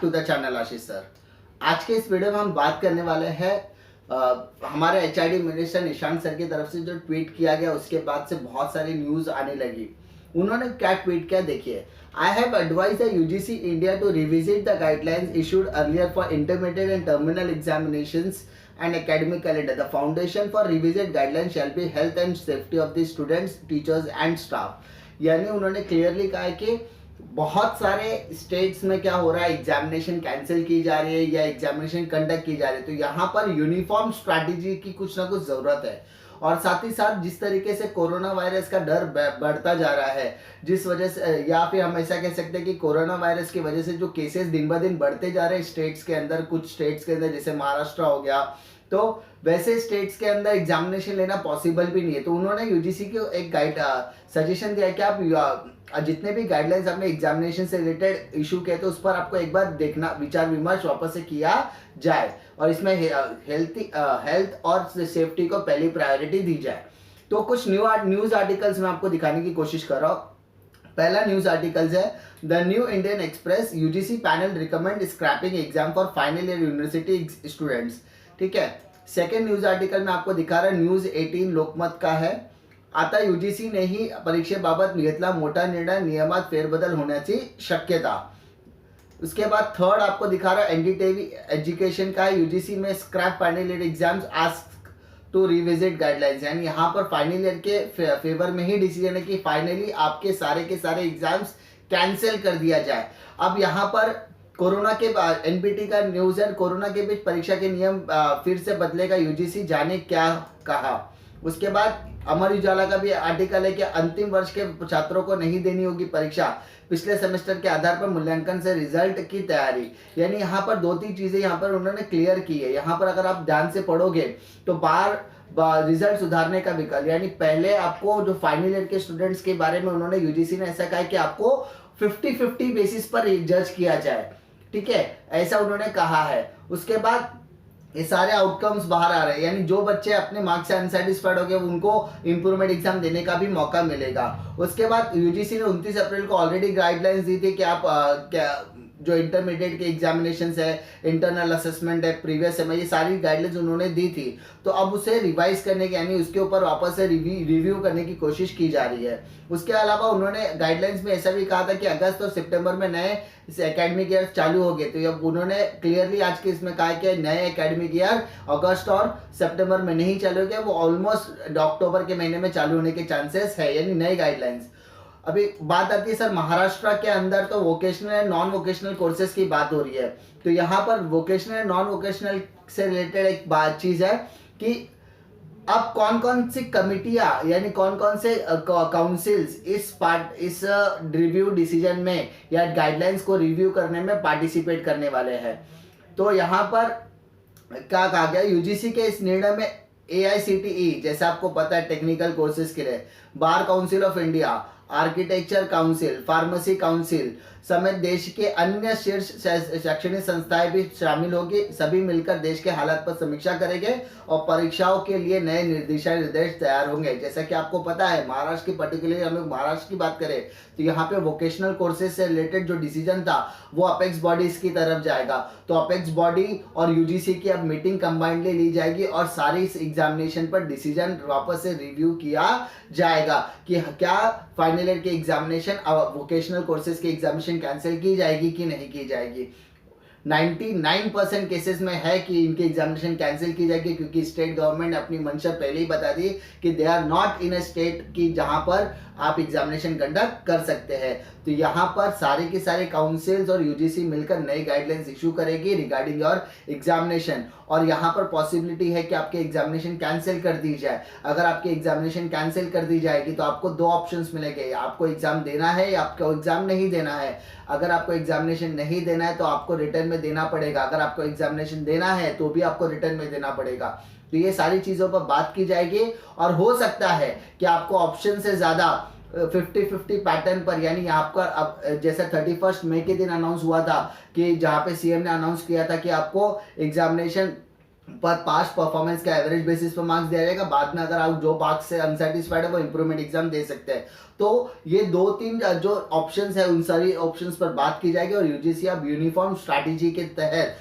To the channel Ashish sir. आज के इस वीडियो में हम बात करने वाले हैं हमारे एचआरडी मिनिस्टर निशांत सर की तरफ से जो ट्वीट किया गया उसके बाद से बहुत सारी न्यूज आने लगी। उन्होंने क्या ट्वीट किया देखिए। I have advise the UGC India to revisit the guidelines issued earlier for intermediate and terminal examinations and academic calendar. The foundation for revisit guidelines shall be health and safety of the students, teachers and staff. यानी उन्होंने clearly कहा है कि बहुत सारे states में क्या हो रहा है, एग्जामिनेशन कैंसिल की जा रही है या एग्जामिनेशन कंडक्ट की जा रही है, तो यहाँ पर यूनिफॉर्म स्ट्रैटेजी की कुछ ना कुछ जरूरत है। और साथ ही साथ जिस तरीके से कोरोना वायरस का डर बढ़ता जा रहा है, जिस वजह से या फिर हम ऐसा कह सकते हैं कि कोरोना वायरस की वजह से जो केसेस दिन ब दिन बढ़ते जा रहे हैं स्टेट्स के अंदर, कुछ स्टेट्स के अंदर जैसे महाराष्ट्र हो गया, तो वैसे स्टेट्स के अंदर एग्जामिनेशन लेना पॉसिबल भी नहीं है। तो उन्होंने यूजीसी को एक सजेशन दिया कि आप जितने भी गाइडलाइंस आपने एग्जामिनेशन से रिलेटेड इशू किए तो उस पर आपको एक बार देखना, विचार विमर्श वापस से किया जाए और इसमें हेल्थ और सेफ्टी को पहली प्रायोरिटी दी जाए। तो कुछ न्यूज आर्टिकल्स मैं आपको दिखाने की कोशिश कर रहा हूँ। पहला न्यूज आर्टिकल्स है the New Indian Express, UGC panel recommend scrapping exam for final year university students. ठीक है। सेकेंड न्यूज आर्टिकल में आपको दिखा रहा है, न्यूज 18 लोकमत का है। आता यूजीसी ने ही परीक्षेबाबत घेतला मोठा निर्णय, नियमात फेरबदल होण्याची शक्यता। उसके बाद थर्ड आपको दिखा रहा है एनडीटीवी एजुकेशन का है, यूजीसी में scrap final year exams ask to revisit guidelines. यानी यहाँ पर फाइनल ईयर के फेवर में ही डिसीजन है कि फाइनली आपके सारे एग्जाम्स कैंसिल कर दिया जाए। अब यहाँ पर कोरोना के बाद एनपीटी का न्यूज है, कोरोना के बीच परीक्षा के नियम फिर से बदलेगा यूजीसी, जाने क्या कहा। उसके बाद अमर उजाला का भी आर्टिकल है कि अंतिम वर्ष के छात्रों को नहीं देनी होगी परीक्षा, पिछले सेमेस्टर के आधार पर मूल्यांकन से रिजल्ट की तैयारी। यानी यहाँ पर दो तीन चीजें यहाँ पर उन्होंने क्लियर की है। यहाँ पर अगर आप ध्यान से पढ़ोगे तो बार रिजल्ट सुधारने का विकल्प, यानी पहले आपको जो फाइनल ईयर के स्टूडेंट्स के बारे में उन्होंने यूजीसी ने ऐसा कहा कि आपको 50-50 बेसिस पर जज किया जाए। ठीक है, ऐसा उन्होंने कहा है। उसके बाद ये सारे आउटकम्स बाहर आ रहे हैं, यानी जो बच्चे अपने मार्क्स से अनसेटिस्फाइड हो गए उनको इंप्रूवमेंट एग्जाम देने का भी मौका मिलेगा। उसके बाद यूजीसी ने 29 अप्रैल को ऑलरेडी गाइडलाइंस दी थी कि आप क्या जो इंटरमीडिएट के एग्जामिनेशन है, इंटरनल असेसमेंट है, प्रीवियस है, ये सारी गाइडलाइंस उन्होंने दी थी। तो अब उसे रिवाइज करने की, यानी उसके ऊपर वापस से रिव्यू करने की कोशिश की जा रही है। उसके अलावा उन्होंने गाइडलाइंस में ऐसा भी कहा था कि अगस्त और सितंबर में नए एकेडमिक ईयर चालू हो गए। तो अब उन्होंने क्लियरली आज के इसमें कहा कि नए एकेडमिक ईयर अगस्त और सितंबर में नहीं चालू हो गया, वो ऑलमोस्ट अक्टूबर के महीने में चालू होने के चांसेस है, यानी नई गाइडलाइंस। अभी बात आती है सर महाराष्ट्र के अंदर, तो vocational and non vocational courses की बात हो रही है। तो यहाँ पर वोकेशनल एंड नॉन वोकेशनल से रिलेटेड एक बात चीज है कि अब कौन कौन सी कमिटियां, यानी कौन कौन से काउंसिल्स इस रिव्यू डिसीजन में या गाइडलाइंस को रिव्यू करने में पार्टिसिपेट करने वाले हैं। तो यहाँ पर क्या कहा गया, यूजीसी के इस निर्णय में एआईसीटीई, जैसे आपको पता है टेक्निकल कोर्सेज के लिए, bar council of India, architecture council, pharmacy council समेत देश के अन्य शीर्ष शैक्षणिक संस्थाएं भी शामिल होगी। सभी मिलकर देश के हालात पर समीक्षा करेंगे और परीक्षाओं के लिए नए निर्देश तैयार होंगे। जैसा कि आपको पता है महाराष्ट्र की, पर्टिकुलरली हम लोग महाराष्ट्र की बात करें तो यहाँ पे वोकेशनल कोर्सेज से रिलेटेड जो डिसीजन था वो अपेक्स बॉडीज की तरफ जाएगा। तो अपेक्स बॉडी और यूजीसी की अब मीटिंग कंबाइंडली ली जाएगी और सारी इस एग्जामिनेशन पर डिसीजन वापस से रिव्यू किया जाएगा कि क्या फाइनल ईयर के एग्जामिनेशन, वोकेशनल कोर्सेज के एग्जामिनेशन कैंसिल की जाएगी कि नहीं की जाएगी। 99% केसेस में है कि इनके एग्जामिनेशन कैंसिल की जाएगी, क्योंकि स्टेट गवर्नमेंट ने अपनी मंशा पहले ही बता दी कि they are not in a state की जहां पर आप एग्जामिनेशन कंडक्ट कर सकते हैं। तो यहाँ पर सारे के सारे काउंसिल्स और यूजीसी मिलकर नई गाइडलाइंस इशू करेगी रिगार्डिंग योर एग्जामिनेशन। और यहाँ पर पॉसिबिलिटी है कि आपके एग्जामिनेशन कैंसिल कर दी जाए। अगर आपकी एग्जामिनेशन कैंसिल कर दी जाएगी तो आपको दो ऑप्शंस मिलेंगे, आपको एग्जाम देना है या आपको एग्जाम नहीं देना है। अगर आपको एग्जामिनेशन नहीं देना है तो आपको रिटर्न में देना पड़ेगा, अगर आपको एग्जामिनेशन देना है तो भी आपको रिटर्न में देना पड़ेगा। तो ये सारी चीजों पर बात की जाएगी और हो सकता है कि आपको ऑप्शन से ज्यादा 50-50 पैटर्न पर, यानी आपका अब जैसे 31 मई के दिन अनाउंस हुआ था कि जहां पे सीएम ने अनाउंस किया था कि आपको एग्जामिनेशन पर पास्ट परफॉर्मेंस का एवरेज बेसिस पर मार्क्स दिया जाएगा। बाद में अगर आप जो मार्क्स से अनसेटिस्फाइड है वो इंप्रूवमेंट एग्जाम दे सकते हैं। तो ये 2-3 जो ऑप्शंस है उन सारी ऑप्शंस पर बात की जाएगी और यूजीसी अब यूनिफॉर्म स्ट्रैटेजी के तहत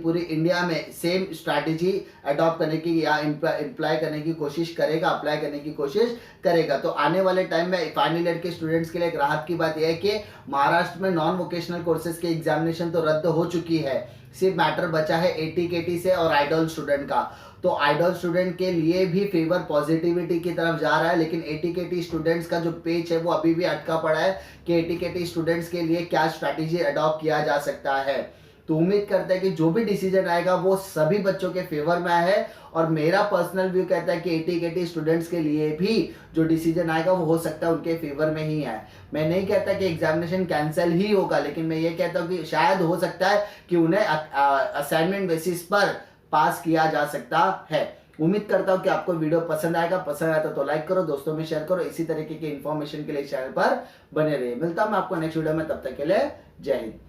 पूरी इंडिया में सेम स्ट्रैटेजी अडॉप्ट करने की या इम्प्लाई करने की कोशिश करेगा, अप्लाई करने की कोशिश करेगा। तो आने वाले टाइम में फाइनल ईयर के स्टूडेंट्स के लिए एक राहत की बात यह है कि महाराष्ट्र में नॉन वोकेशनल कोर्सेज के एग्जामिनेशन तो रद्द हो चुकी है, सिर्फ मैटर बचा है एटीकेटी से और आइडल स्टूडेंट का। तो आइडल स्टूडेंट के लिए भी फेवर पॉजिटिविटी की तरफ जा रहा है, लेकिन एटीकेटी स्टूडेंट्स का जो पेच है वो अभी भी अटका पड़ा है कि एटीकेटी स्टूडेंट्स के लिए क्या स्ट्रैटेजी अडॉप्ट किया जा सकता है। तो उम्मीद करते हैं कि जो भी डिसीजन आएगा वो सभी बच्चों के फेवर में है, और मेरा पर्सनल व्यू कहता है कि एटीकेटी स्टूडेंट्स के लिए भी जो डिसीजन आएगा वो हो सकता है उनके फेवर में ही है। मैं नहीं कहता कि एग्जामिनेशन कैंसिल ही होगा, लेकिन मैं ये कहता हूँ कि शायद हो सकता है कि उन्हें असाइनमेंट बेसिस पर पास किया जा सकता है। उम्मीद करता हूँ कि आपको वीडियो पसंद आएगा। पसंद आया तो लाइक करो, दोस्तों में शेयर करो। इसी तरीके की इन्फॉर्मेशन के लिए चैनल पर बने रहिए। मिलता हूँ मैं आपको नेक्स्ट वीडियो में, तब तक के लिए जय हिंद।